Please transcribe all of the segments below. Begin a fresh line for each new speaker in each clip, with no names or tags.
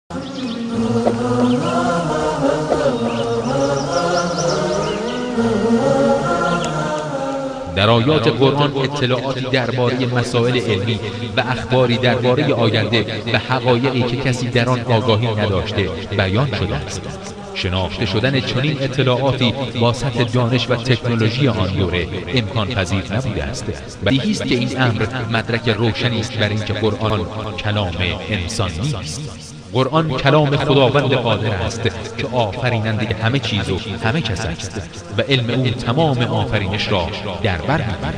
در آیات قرآن اطلاعاتی درباره مسائل علمی و اخباری درباره آینده و حقایقی که کسی در آن آگاهی نداشته بیان شده است. شناخته شدن چنین اطلاعاتی با سطح دانش و تکنولوژی آن دوره امکان پذیر نبوده است. بدیهی است که این امر مدرک روشنی است بر اینکه قرآن کلام انسان نیست. قرآن کلام خداوند قادر است که آفریننده همه چیز و همه کس است و علم او تمام آفرینش را در بر می‌گیرد.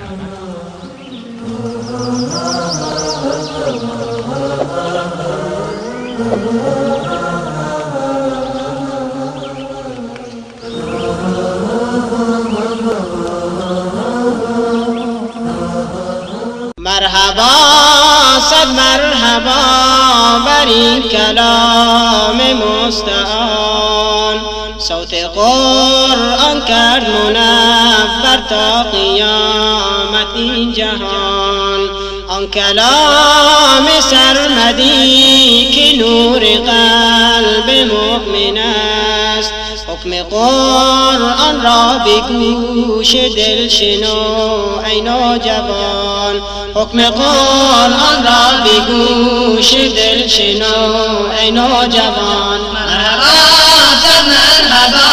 مرحبا صد مرحبا بر این کلام مستعان، صوت قرآن کرد منور تا قیامت این جهان. آن کلام سرمدی که نور قلب مؤمن است، حکم قرآن را به گوش دل شنو ای نوجوان. حکم قرآن را به گوش دل شنو ای نوجوان. مرحبا صد مرحبا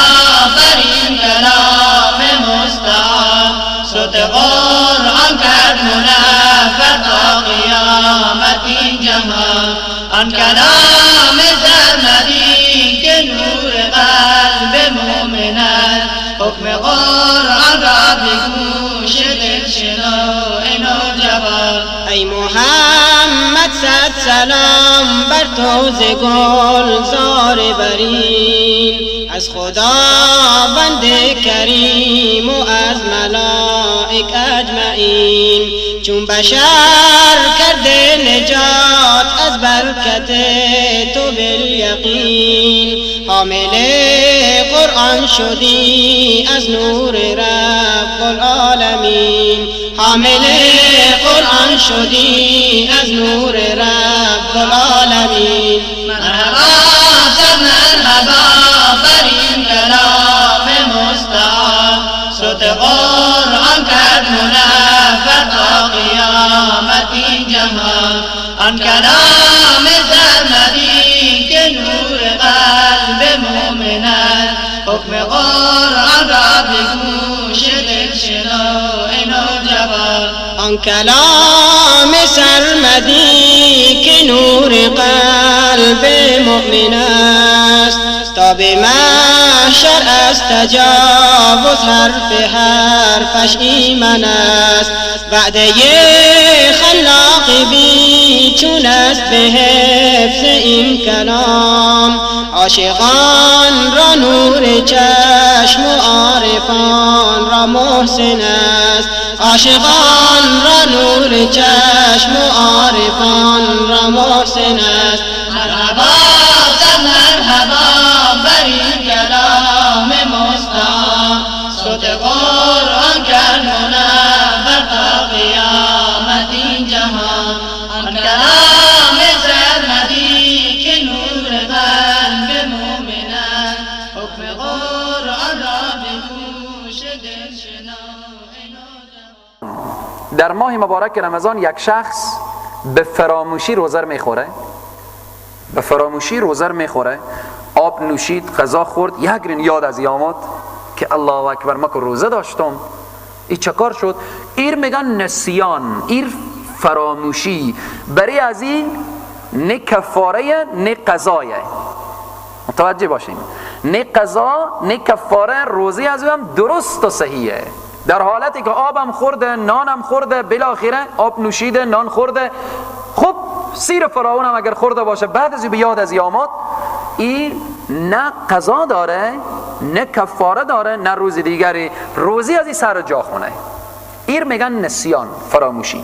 بر این کلام مستعان، صوت قرآن کرد منور تا قیامت این جهان. آن کلام سرمدی که نور قلب مؤمن است، حکم قرآن را به گوش دل شنو ای نوجوان. ای محمد صد سلام بر تو ز گلزار برین، از خداوند کریم و از ملائک اجمعین. چون بشر کرده نجات از برکت تو بالیقین، حامل قرآن شدی از نور رب العالمین. حامل قرآن شدی از نور رب العالمین. مرحبا صد مرحبا بر این کلام مستعان، صوت قرآن کرد منور تا قیامت این جهان. آن کلام سرمدی که نور قلب مؤمن است، حکم قرآن را به گوش دل شنو ای نوجوان. آن کلام سرمدی که نور قلب مؤمن است، تا به محشر از تجاوز حرفش ایمن است. وعده خلاق بی چون است به حفظ این کلام، عاشقان را نور چشم و عارفان را محسن است. عاشقان را نور چشم و عارفان را محسن است. مرحبا صد مرحبا بر این کلام مستعان، صوت قرآن کرد منور تا قیامت این جهان. آن کلام سرمدی که نور قلب مؤمن است، حکم قرآن را به گوش دل شنو ای نوجوان.
در ماه مبارک رمضان یک شخص به فراموشی روزه میخوره، به فراموشی روزه میخوره، آب نوشید، غذا خورد، یک رین یاد از آمد که الله اکبر من که روزه داشتم. این چه کار شد؟ ایر میگن نسیان، ایر فراموشی. برای از این نه کفاره نه قضایه. متوجه باشین، نه قضا نه کفاره، روزی از هم درست و صحیحه. در حالتی که آبم خورده، نانم خورده، بالاخره آب نوشیده، نان خورده، خب سیر فراون هم اگر خورده باشه بعد از به یاد از آمد، این نه قضا داره نه کفاره داره نه روز دیگری، روزی از این سر جا خونه. این میگن نسیان، فراموشی.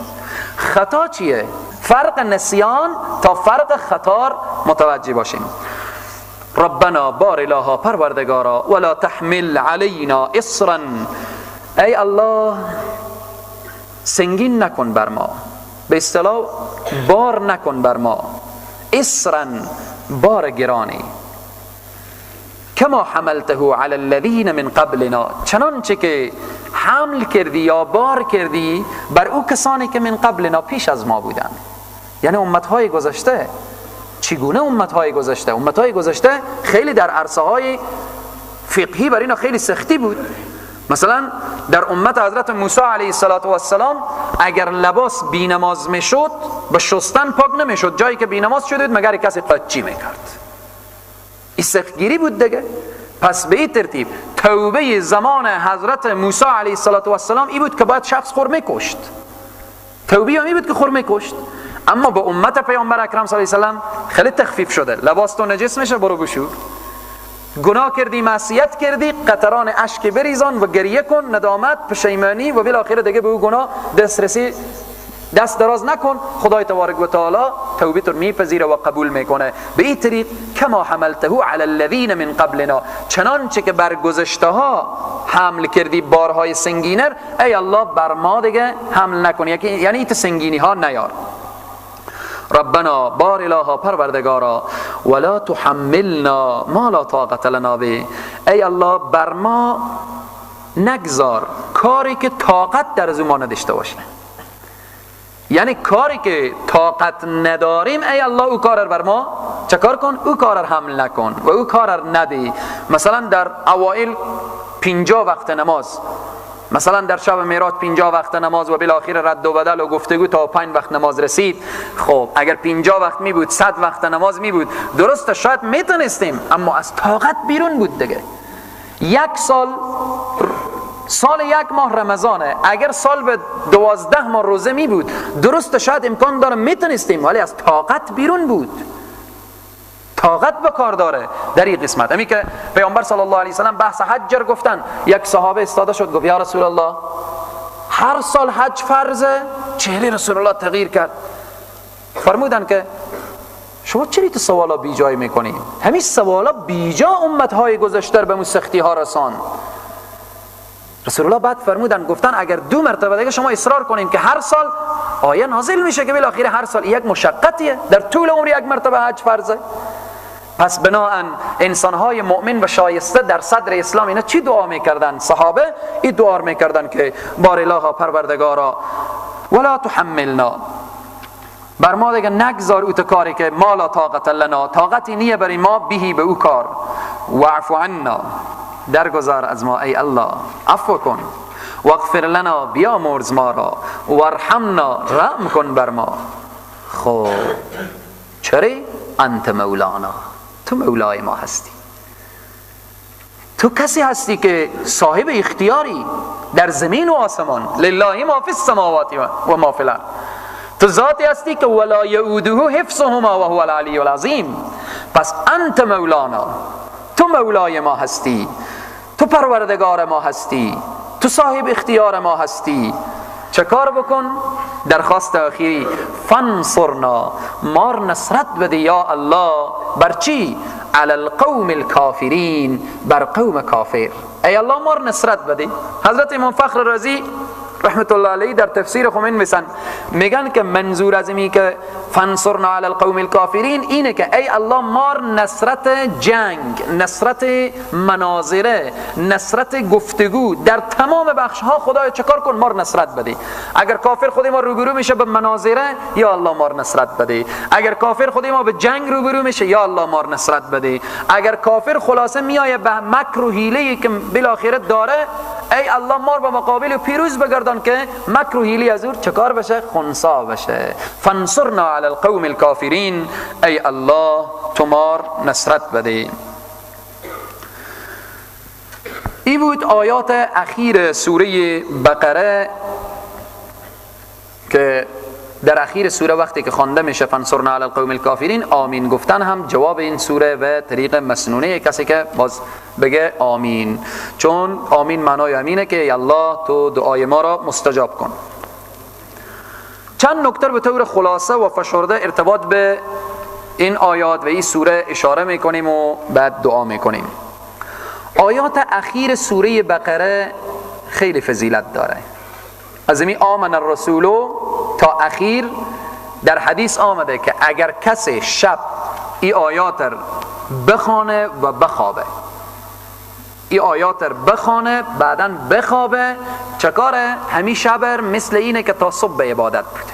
خطا چیه؟ فرق نسیان تا فرق خطا متوجه باشیم. ربنا بار الها، پروردگارا، ولا تحمل علینا اصرا، ای الله سنگین نکن بر ما، به اصطلاح بار نکن بر ما، اصرا بار گرانی، کما حملته علی الذین من قبلنا، چنانچه که حمل کردی یا بار کردی بر او کسانی که من قبلنا پیش از ما بودن. یعنی امتهای گذشته. چگونه امتهای گذشته؟ امتهای گذشته خیلی در عرصه‌های فقهی بر اینا خیلی سختی بود. مثلا در امت حضرت موسی علیه السلام اگر لباس بینماز میشد به شستن پاک نمیشد، جایی که بینماز شده مگر کسی قاچی میکرد. این سختگیری بود دیگه. پس به این ترتیب توبه زمان حضرت موسی علیه السلام این بود که باید شخص خرمه کشت. توبه هم این بود که خرمه کشت. اما به امت پیامبر اکرم صلی الله علیه و سلم خیلی تخفیف شده. لباس تو نجس میشه، برو بشور. گناه کردی، معصیت کردی، قطران اشک بریزان و گریه کن، ندامت، پشیمانی و بالاخره دیگه به او گناه دست دراز نکن. خدای تبارک و تعالی توبه تو میپذیره و قبول میکنه. به این طریق کما حملته علی الذین من قبلنا، چنانچه که بر گذشته ها حمل کردی بارهای سنگینر، ای الله بر ما دیگه حمل نکن، یعنی ایت سنگینی ها نیار. ربنا بار الها پروردگارا ولا تحملنا ما لا طاقت لنا به، ای الله بر ما نگذار کاری که طاقت در از ما نداشته باشه. یعنی کاری که طاقت نداریم ای الله او کار بر ما چکار کن، او کار حمل نکن و او کار ندی. مثلا در اوائل 50 وقت نماز، مثلا در شب معراج 50 وقت نماز و بالاخره رد و بدل و گفتگو تا 5 وقت نماز رسید. خب اگر 50 وقت می بود 100 وقت نماز می بود، درست شاید میتونستیم، اما از طاقت بیرون بود دیگه. سال 1 ماه رمضانه، اگر سال به 12 ماه روزه می بود، درست شاید امکان داره میتونستیم، ولی از طاقت بیرون بود. طاقت به کار داره در این قسمت. همین که پیامبر صلی الله علیه و سلم بحث حج رو گفتن، یک صحابه استاده شد گفت یا رسول الله هر سال حج فرضه؟ چهره رسول الله تغییر کرد. فرمودن که شما چرا تو سوالا بی جای میکنی؟ همین سوالا بیجا امتهای گذشته به سختی ها رسان. رسول الله بعد فرمودن گفتن اگر 2 مرتبه دیگه شما اصرار کنین که هر سال آیه نازل میشه که بالاخره هر سال یک مشقتیه، در طول عمر 1 مرتبه حج فرضه. پس بناهن انسانهای مؤمن و شایسته در صدر اسلام اینا چی دعا میکردن؟ صحابه این دعا میکردن که بار الها پروردگارا ولا تحملنا، بر ما دیگه نگذار اوت کاری که ما لا طاقت لنا، طاقتی نیه برای ما بهی به او کار. واعف عنا، درگذار از ما ای الله، عفو کن. واغفر لنا، بیامرز ما را. وارحمنا، رحم کن بر ما. خب چرا؟ انت مولانا، تو مولای ما هستی. تو کسی هستی که صاحب اختیاری در زمین و آسمان. لله ما فی السماوات و ما فی الارض. تو ذاتی هستی که ولا یعوده حفظهما و هو العلی العظیم. پس انت مولانا، تو مولای ما هستی، تو پروردگار ما هستی، تو صاحب اختیار ما هستی. چه کار بکن؟ درخواست اخیری فانصرنا، مار نصرت بده یا الله. بر چی؟ علی القوم الکافرین، بر قوم کافر. ای الله مار نصرت بده. حضرت امام فخر رازی رحمت الله علیه در تفسیر خمین میگن که منظور از اینی که فانصرنا علی القوم الکافرین اینه که ای الله مار نصرت جنگ، نصرت مناظره، نصرت گفتگو در تمام بخش ها خدای چکار کن مار نصرت بده. اگر کافر خود ما روبرو میشه به مناظره، یا الله مار نصرت بده. اگر کافر خود ما به جنگ روبرو میشه، یا الله مار نصرت بده. اگر کافر خلاصه میایه به مکر و حیله که بالاخره داره، ای الله مار به مقابل پیروز بگردان که مکر و حیله از او چکار بشه؟ خنثی بشه. فانصرنا علی القوم الکافرین، ای الله تو مار نصرت بده. این بود آیات اخیر سوره بقره که در اخیر سوره وقتی که خوانده میشه فانصرنا علی القوم الکافرین، آمین گفتن هم جواب این سوره و طریق مسنونه کسی که باز بگه آمین، چون آمین معنای امینه که ای الله تو دعای ما را مستجاب کن. چند نکته به طور خلاصه و فشرده ارتباط به این آیات و این سوره اشاره میکنیم و بعد دعا میکنیم. آیات اخیر سوره بقره خیلی فضیلت داره. از این آمن الرسول تا اخیر در حدیث آمده که اگر کسی شب این آیات بخونه و بخوابه، این آیات بخونه بعداً بخوابه، چکاره؟ همین شب مثل اینه که تا صبح به عبادت بوده،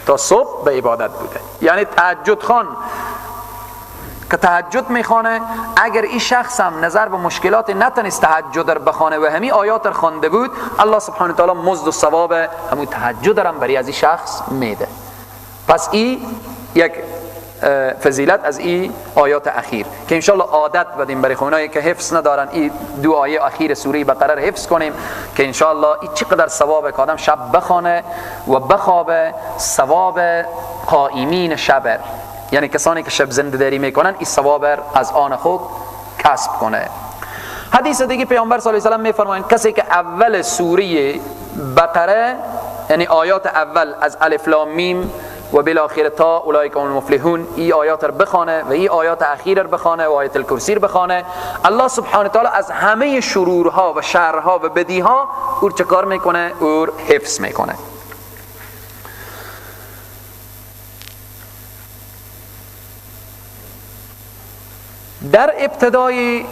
تا صبح به عبادت بوده. یعنی تهجد خوان که تهجد میخوانه، اگر این شخص هم نظر به مشکلات نتونست تهجد رو بخوانه و همین آیات رو خوانده بود، الله سبحانه و تعالی مزد و ثواب همون تهجد رو برای از این شخص میده. پس این یک فضیلت از این آیات اخیر که انشالله عادت بدیم برای خونایی که حفظ ندارن این دو آیه اخیر سوره بقره رو حفظ کنیم که انشالله این چقدر ثواب که آدم شب بخونه و بخوابه، ثواب قائمین شب، یعنی کسانی که شب زنده داری میکنن این ثواب از آن خود کسب کنه. حدیث دیگه پیامبر صلی الله علیه و آله میفرمایند کسی که اول سوره بقره یعنی آیات اول از الف لام میم و بالاخره تا اولئک هم المفلحون این آیات رو بخونه و این آیات اخیر رو بخونه و آیت الکرسی رو بخونه، الله سبحانه و تعالی از همه شرورها و شرها و بدیها او چه کار میکنه؟ او حفظ میکنه. در ابتدای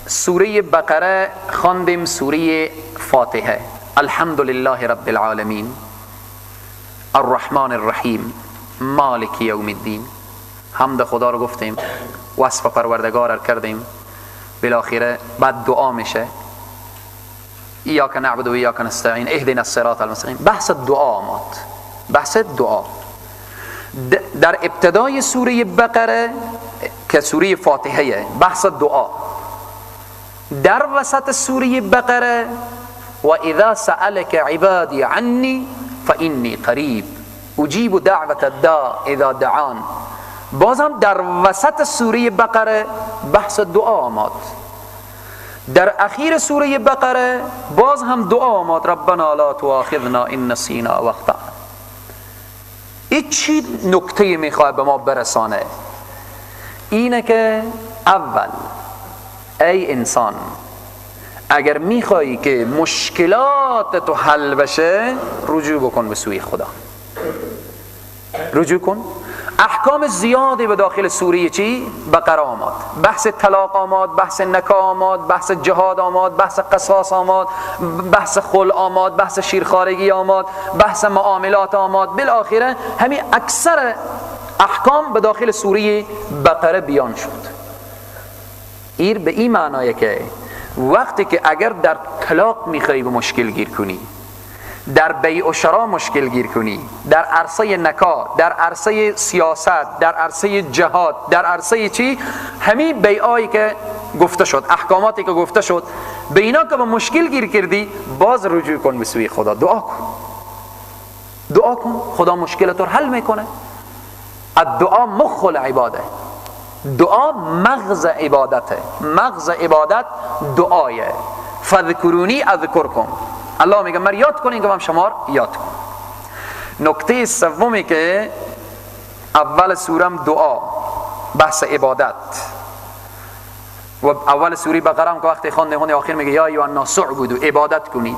سوره بقره خواندیم سوره فاتحه، الحمدلله رب العالمین الرحمن الرحیم مالک یوم الدین، حمد خدا رو گفتیم، وصف پروردگار رو کردیم، بالاخره بعد دعا میشه ایاک نعبد و ایاک نستعین اهدنا الصراط المستقیم. بحث دعا آمد، بحث دعا در ابتدای سوره بقره که سوره فاتحه، بحث دعا. در وسط سوره بقره و اذا سألك عبادی عنی فإنی قریب اجیب دعوت الداع اذا دعان. باز هم در وسط سوره بقره بحث دعا آمد. در اخیر سوره بقره باز هم دعا آمد، ربنا لا تؤاخذنا ان نسینا و اخطأنا. این چی نکته میخواد به ما برسانه؟ اینه که اول ای انسان اگر میخوایی که مشکلات تو حل بشه رجوع بکن به سوی خدا، رجوع کن. احکام زیادی به داخل سوره چی؟ بقره آمد، بحث طلاق آمد، بحث نکاح آمد، بحث جهاد آمد، بحث قصاص آمد، بحث خلع آمد، بحث شیرخوارگی آمد، بحث معاملات آمد، بالاخره همین اکثر احکام به داخل سوره بقره بیان شد. این به این معنیه که وقتی که اگر در طلاق میخوایی به مشکل گیر کنی، در بیع و شرا مشکل گیر کنی، در عرصه نکاح، در عرصه سیاست، در عرصه جهاد، در عرصه چی؟ همین بیعایی که گفته شد، احکاماتی که گفته شد، به اینا که به مشکل گیر کردی باز رجوع کن به سوی خدا، دعا کن، دعا کن، خدا مشکلت رو حل میکنه. الدعا مخ العباده، دعا مغز عبادته، مغز عبادت دعایه. فذکرونی اذکرکم، الله میگه من یاد کنین که من شما یاد کنم. نکته سومی که اول سورم دعا، بحث عبادت، و اول سوره بقره هم که وقتی خوانده آخر میگه یا ایها الناس اعبدوا، عبادت کنید.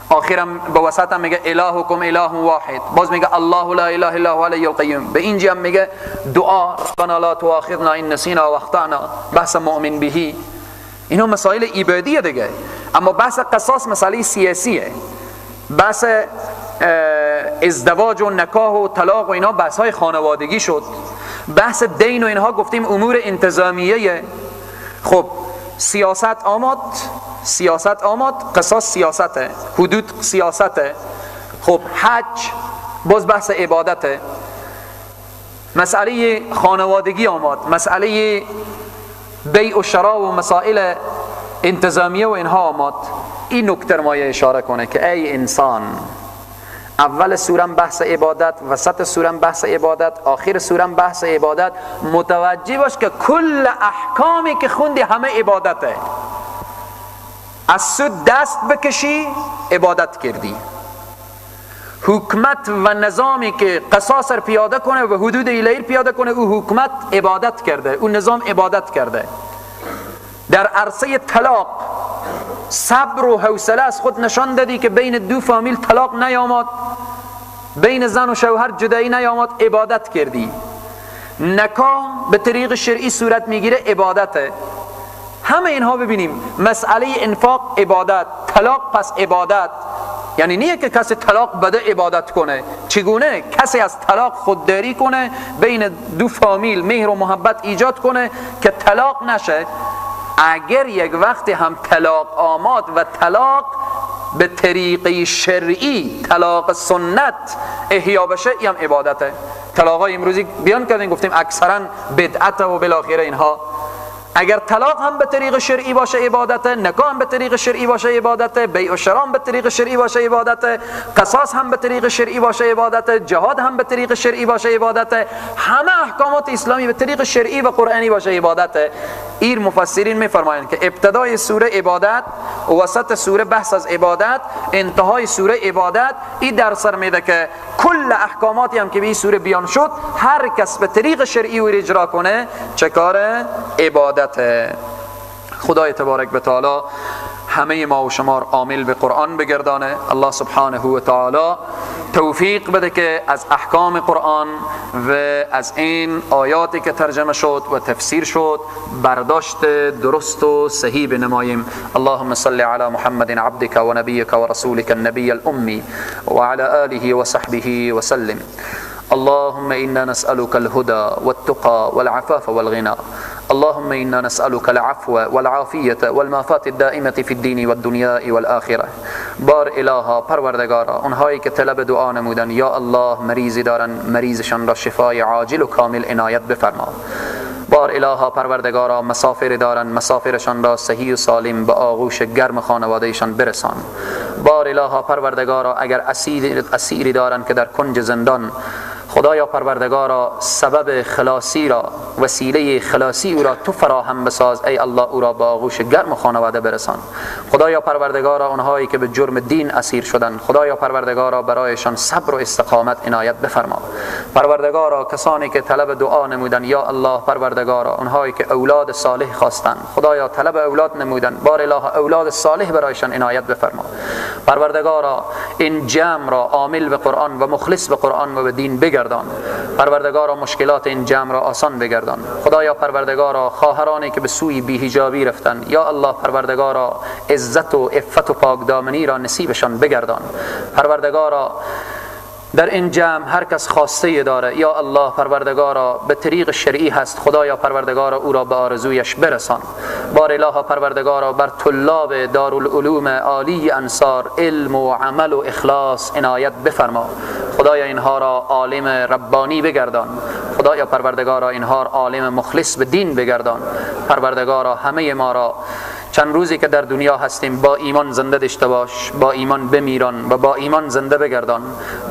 آخرم به وسط هم میگه الهکم اله واحد، باز میگه الله لا اله الا هو الحی القیوم. به اینجا هم میگه دعا ربنا لا تؤاخذنا ان نسینا و اخطأنا، بحث مؤمن بهی. اینا مسائل عبادیه دیگه. اما بحث قصاص مسئله سیاسیه، بحث ازدواج و نکاح و طلاق و اینا بحث های خانوادگی شد. بحث دین و اینها گفتیم امور انتظامیه. خب سیاست آمد، سیاست آمد، قصاص سیاسته، حدود سیاسته. خب حج باز بحث عبادته. مسئله خانوادگی آمد، مسئله بیع و شرا و مسائل انتظامیه و اینها آمد. این نکته ما اشاره کنه که ای انسان، اول سورم بحث عبادت، وسط سورم بحث عبادت، آخر سورم بحث عبادت. متوجه باش که کل احکامی که خوندی همه عبادته. از سود دست بکشی عبادت کردی. حکمت و نظامی که قصاص را پیاده کنه و حدود الهی پیاده کنه، او حکمت عبادت کرده، او نظام عبادت کرده. در عرصه طلاق صبر و حوصله از خود نشان دادی که بین دو فامیل طلاق نیامد. بین زن و شوهر جدایی نیامد عبادت کردی. نکاح به طریق شرعی صورت میگیره عبادته. همه اینها ببینیم، مسئله انفاق عبادت، طلاق پس عبادت. یعنی نیه که کسی طلاق بده عبادت کنه. چگونه؟ کسی از طلاق خودداری کنه، بین دو فامیل مهر و محبت ایجاد کنه که طلاق نشه. اگر یک وقت هم طلاق آمد و طلاق به طریق شرعی، طلاق سنت احیا بشه، این هم عبادته. طلاقای امروزی بیان کردیم گفتیم اکثرا بدعت و بالاخره اینها. اگر طلاق هم به طریق شرعی باشه عبادته، نکاح هم به طریق شرعی باشه عبادته، بیع و شراء به طریق شرعی باشه عبادته، قصاص هم به طریق شرعی باشه عبادته، جهاد هم به طریق شرعی باشه عبادته، همه احکامات اسلامی به طریق شرعی و قرآنی باشه عبادته. این مفسرین میفرمایند که ابتدای سوره عبادت، وسط سوره بحث از عبادت، انتهای سوره عبادت. این در سر میده که کل احکاماتی هم که به این سوره بیان شد، هر کس به طریق شرعی و اجرا کنه چه کاره؟ عبادت. خدای تبارک و تعالی همه ما و شما را عامل به قرآن بگردانه. الله سبحانه و تعالی توفیق بده که از احکام قرآن و از این آیاتی که ترجمه شد و تفسیر شد برداشت درست و صحیح بنماییم. اللهم صل علی محمد عبدك و نبیك و رسولك النبی الأمی و علی آله و صحبه وسلم. اللهم إنا نسألك الهدى والتقى والعفاف والغنى. اللهم إنا نسألك العفو والعافية والمعافاة الدائمة في الدين والدنيا والآخرة. بار الها پروردگارا اونهایی که طلب دعا نمودن، یا الله مریضی دارن، مریضشان را شفای عاجل و کامل عنایت بفرما. بار الها پروردگارا مسافر دارن، مسافرشان را صحیح و سالم به آغوش گرم خانوادهشان برسان. بار الها پروردگارا اگر اسیری دارن که در کنج زندان، خدایا پروردگارا سبب خلاصی را، وسیله خلاصی او را تو فراهم بساز. ای الله او را با آغوش گرم خانواده برسان. خدایا پروردگارا اونهایی که به جرم دین اسیر شدن، خدایا پروردگارا برایشان صبر و استقامت عنایت بفرما. پروردگارا کسانی که طلب دعا نمودن، یا الله پروردگارا اونهایی که اولاد صالح خواستن، خدایا طلب اولاد نمودن، بار اله اولاد صالح برایشان عنایت بفرما. پروردگارا این جمع را عامل به قرآن و مخلص به قرآن و به دین بگردان. پروردگارا مشکلات این جمع را آسان بگردان. خدایا پروردگارا خواهرانی که به سوی بی‌حجابی رفتن، یا الله پروردگارا عزت و عفت و پاکدامنی را نصیبشان بگردان. پروردگارا در این جمع هر کس خواسته داره، یا الله پروردگارا به طریق شرعی هست، خدایا پروردگارا او را به آرزویش برسان. بار اله پروردگارا بر طلاب دارالعلوم عالی انصار علم و عمل و اخلاص عنایت بفرما. خدایا اینها را عالم ربانی بگردان. خدایا پروردگارا اینها را عالم مخلص به دین بگردان. پروردگارا همه ما را چند روزی که در دنیا هستیم با ایمان زنده داشته باش، با ایمان بمیران و با ایمان زنده بگردان.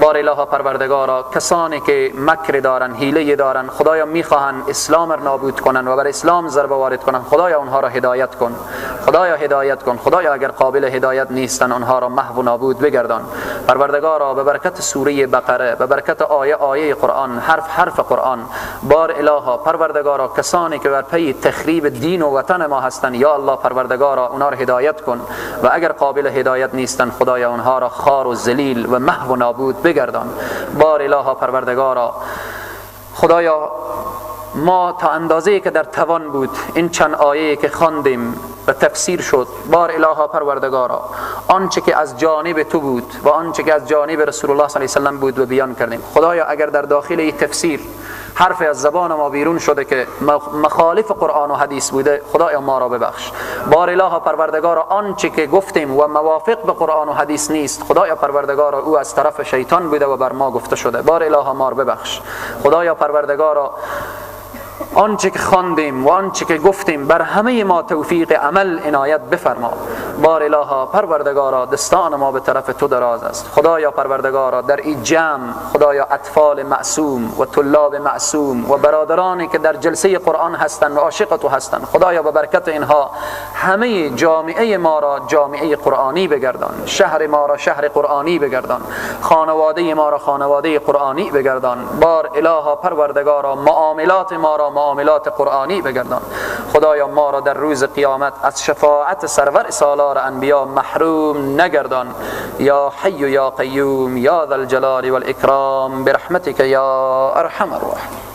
بار اله پروردگارا کسانی که مکر دارن، حیله دارن، خدایا میخواهند اسلام را نابود کنن و بر اسلام ضربه وارد کنن، خدایا اونها را هدایت کن. خدایا هدایت کن. خدایا اگر قابل هدایت نیستن اونها را محو و نابود بگردان. پروردگارا به برکت سوره بقره، به برکت آیه قرآن، حرف قرآن، بار اله پروردگارا کسانی که بر پی تخریب دین و وطن ما هستند، یا الله پروردگارا اونها را هدایت کن و اگر قابل هدایت نیستن خدایا اونها را خار و ذلیل و محو و نابود بگردان. بار اله پروردگارا خدایا ما تا اندازه‌ای که در توان بود این چند آیه که خواندیم و تفسیر شد، بار اله پروردگارا آنچه که از جانب تو بود و آنچه که از جانب رسول الله صلی الله علیه و سلم بود و بیان کردیم، خدایا اگر در داخل این تفسیر حرف از زبان ما بیرون شده که مخالف قرآن و حدیث بوده، خدایا ما را ببخش. بار اله پروردگارا آنچه که گفتیم و موافق به قرآن و حدیث نیست، خدایا پروردگارا او از طرف شیطان بوده و بر ما گفته شده، بار اله ما را ببخش. خدایا پروردگارا آنچه که خواندیم و آنچه که گفتیم بر همه ما توفیق عمل عنایت بفرما. بار اله پروردگارا دستان ما به طرف تو دراز است. خدایا پروردگارا در این جمع خدایا اطفال معصوم و طلاب معصوم و برادرانی که در جلسه قرآن هستند و عاشق تو هستند، خدایا به برکت اینها همه جامعه ما را جامعه قرآنی بگردان، شهر ما را شهر قرآنی بگردان، خانواده ما را خانواده قرآنی بگردان. بار اله پروردگارا معاملات ما را معاملات قرآنی بگردان. خدایا ما را در روز قیامت از شفاعت سرور سالار انبیا محروم نگردان. یا حی یا قیوم یا ذا الجلال والاکرام برحمتک یا ارحم الراحمین.